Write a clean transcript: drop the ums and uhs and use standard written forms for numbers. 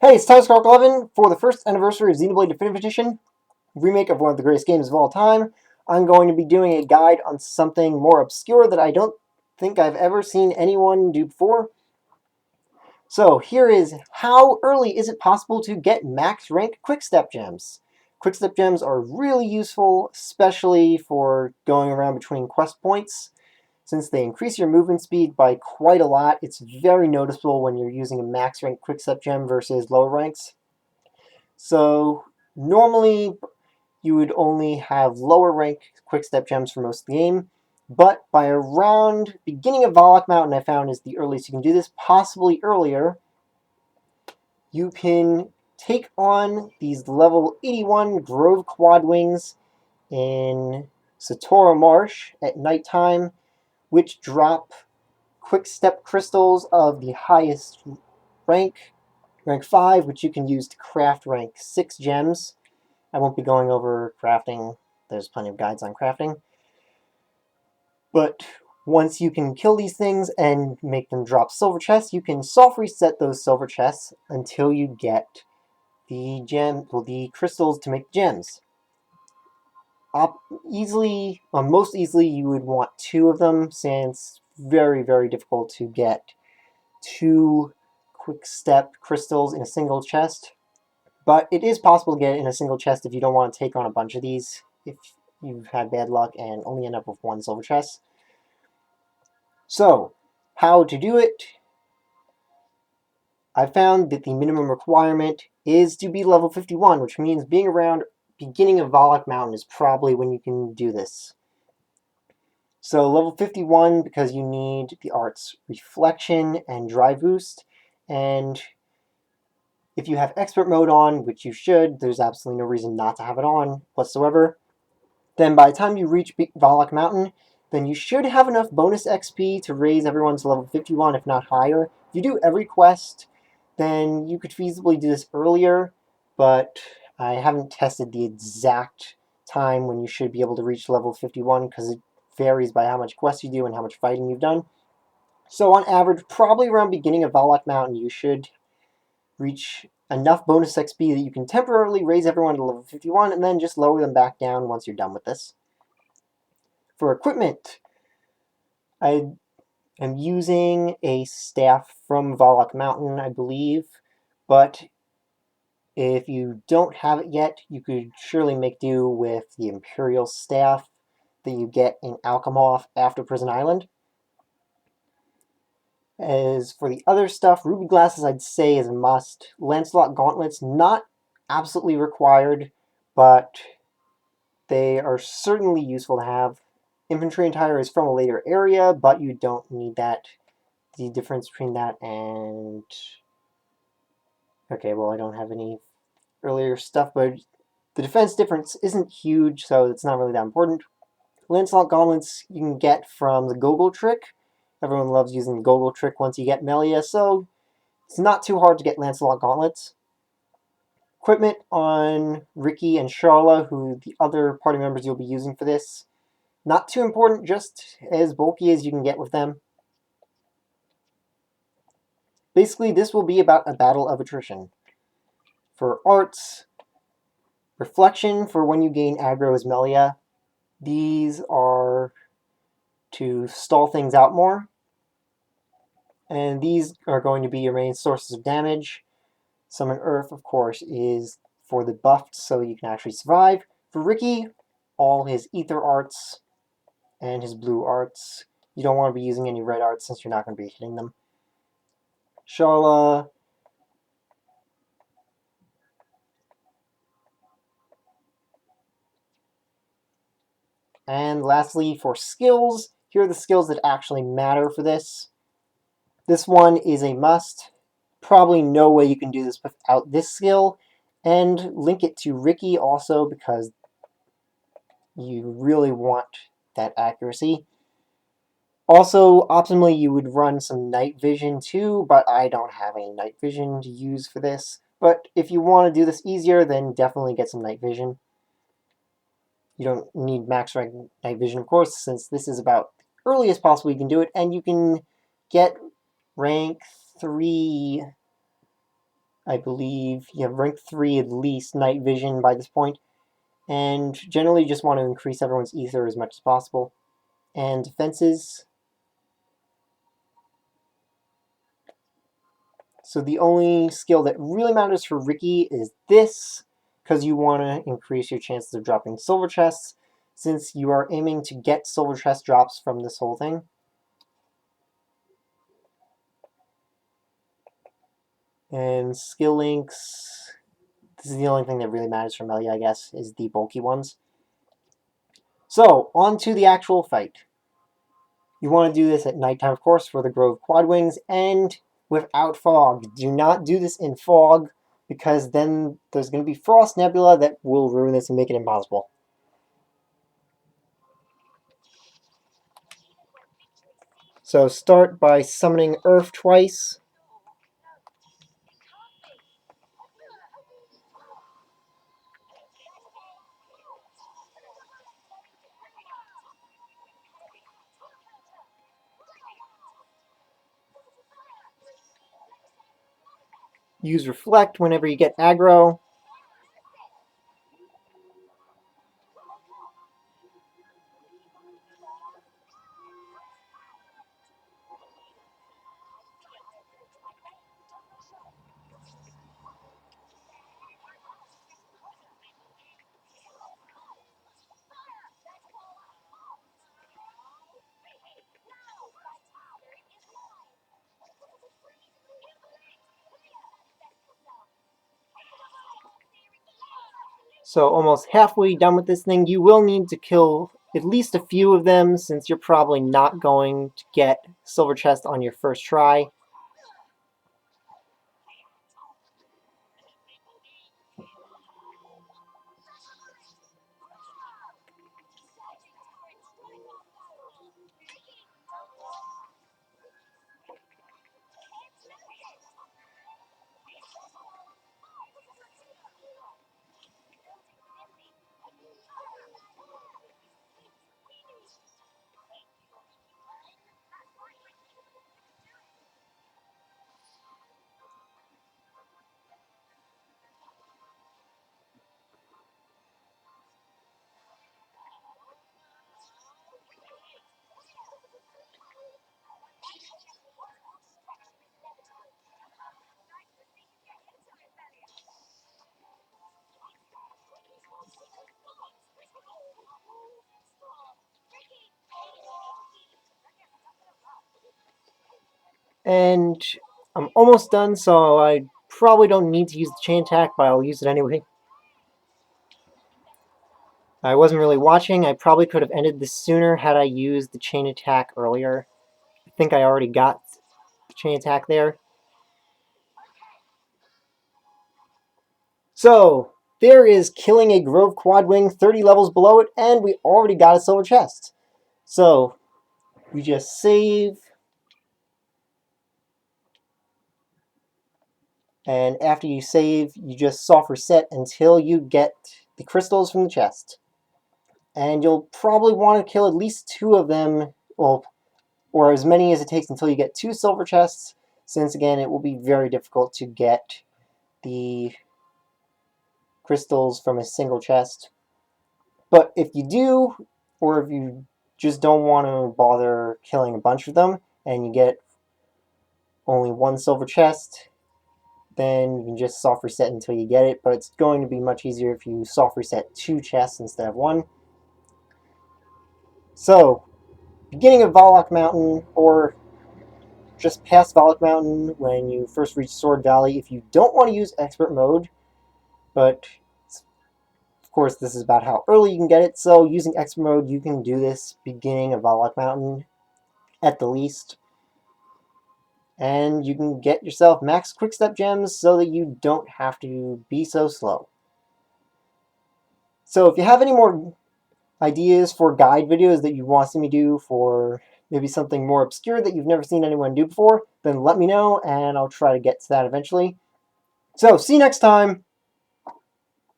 Hey, it's Scark11 for the first anniversary of Xenoblade Definitive Edition, remake of one of the greatest games of all time. I'm going to be doing a guide on something more obscure that I don't think I've ever seen anyone do before. So here is how early is it possible to get max rank Quickstep gems. Quickstep gems are really useful, especially for going around between quest points. Since they increase your movement speed by quite a lot, it's very noticeable when you're using a max rank Quickstep gem versus lower ranks. So normally you would only have lower rank Quickstep gems for most of the game, but by around beginning of Volok Mountain I found is the earliest you can do this, possibly earlier. You can take on these level 81 Grove Quad Wings in Satora Marsh at nighttime, which drop Quickstep Crystals of the highest rank, rank 5, which you can use to craft rank 6 gems. I won't be going over crafting. There's plenty of guides on crafting. But once you can kill these things and make them drop silver chests, you can soft reset those silver chests until you get the crystals to make gems. Most easily you would want 2 of them, since very, very difficult to get 2 Quickstep crystals in a single chest. But it is possible to get it in a single chest if you don't want to take on a bunch of these, if you've had bad luck and only end up with 1 silver chest. So, how to do it? I found that the minimum requirement is to be level 51, which means being around beginning of Volok Mountain is probably when you can do this. So level 51, because you need the arts Reflection and Drive Boost, and if you have expert mode on, which you should, there's absolutely no reason not to have it on whatsoever, then by the time you reach Volok Mountain, then you should have enough bonus XP to raise everyone to level 51, if not higher. If you do every quest, then you could feasibly do this earlier, but I haven't tested the exact time when you should be able to reach level 51, because it varies by how much quests you do and how much fighting you've done. So on average, probably around beginning of Volok Mountain, you should reach enough bonus XP that you can temporarily raise everyone to level 51 and then just lower them back down once you're done with this. For equipment, I am using a staff from Volok Mountain, I believe, but if you don't have it yet, you could surely make do with the Imperial Staff that you get in Alchemoth after Prison Island. As for the other stuff, Ruby Glasses I'd say is a must. Lancelot Gauntlets, not absolutely required, but they are certainly useful to have. Infantry Attire is from a later area, but you don't need that. The difference between that and... Okay, well, I don't have any earlier stuff, but the defense difference isn't huge, so it's not really that important. Lancelot Gauntlets you can get from the Gogol trick. Everyone loves using the Gogol trick once you get Melia, so it's not too hard to get Lancelot Gauntlets. Equipment on Ricky and Sharla, who the other party members you'll be using for this. Not too important, just as bulky as you can get with them. Basically, this will be about a battle of attrition. For arts, Reflection for when you gain aggro as Melia. These are to stall things out more. And these are going to be your main sources of damage. Summon Earth, of course, is for the buffed, so you can actually survive. For Ricky, all his ether arts and his blue arts. You don't want to be using any red arts since you're not going to be hitting them. Sharla, and lastly, for skills, here are the skills that actually matter for this. This one is a must. Probably no way you can do this without this skill. And link it to Ricky also, because you really want that accuracy. Also, optimally, you would run some night vision too, but I don't have any night vision to use for this. But if you want to do this easier, then definitely get some night vision. You don't need max rank night vision, of course, since this is about the earliest possible you can do it, and you can get rank 3 I believe you have rank 3 at least night vision by this point, and generally just want to increase everyone's ether as much as possible. And defenses. So the only skill that really matters for Ricky is this, because you want to increase your chances of dropping silver chests, since you are aiming to get silver chest drops from this whole thing. And skill links, this is the only thing that really matters for Melia, I guess, is the bulky ones. So, on to the actual fight. You want to do this at nighttime, of course, for the Grove Quad Wings, and without fog. Do not do this in fog, because then there's going to be Frost Nebula that will ruin this and make it impossible. So start by summoning Earth twice. Use Reflect whenever you get aggro. So almost halfway done with this thing. You will need to kill at least a few of them, since you're probably not going to get Silver Chest on your first try. And I'm almost done, so I probably don't need to use the chain attack, but I'll use it anyway. I wasn't really watching. I probably could have ended this sooner had I used the chain attack earlier. I think I already got the chain attack there. So, there is killing a Grove Quadwing 30 levels below it, and we already got a silver chest. So, we just save. And after you save, you just soft reset until you get the crystals from the chest. And you'll probably want to kill at least 2 of them, well, or as many as it takes until you get 2 silver chests, since again it will be very difficult to get the crystals from a single chest. But if you do, or if you just don't want to bother killing a bunch of them, and you get only 1 silver chest, then you can just soft reset until you get it, but it's going to be much easier if you soft reset 2 chests instead of 1. So, beginning of Valak Mountain, or just past Valak Mountain when you first reach Sword Valley, if you don't want to use Expert Mode, but of course this is about how early you can get it, so using Expert Mode you can do this beginning of Valak Mountain at the least. And you can get yourself max Quickstep gems so that you don't have to be so slow. So if you have any more ideas for guide videos that you want to see me do for maybe something more obscure that you've never seen anyone do before, then let me know and I'll try to get to that eventually. So, see you next time!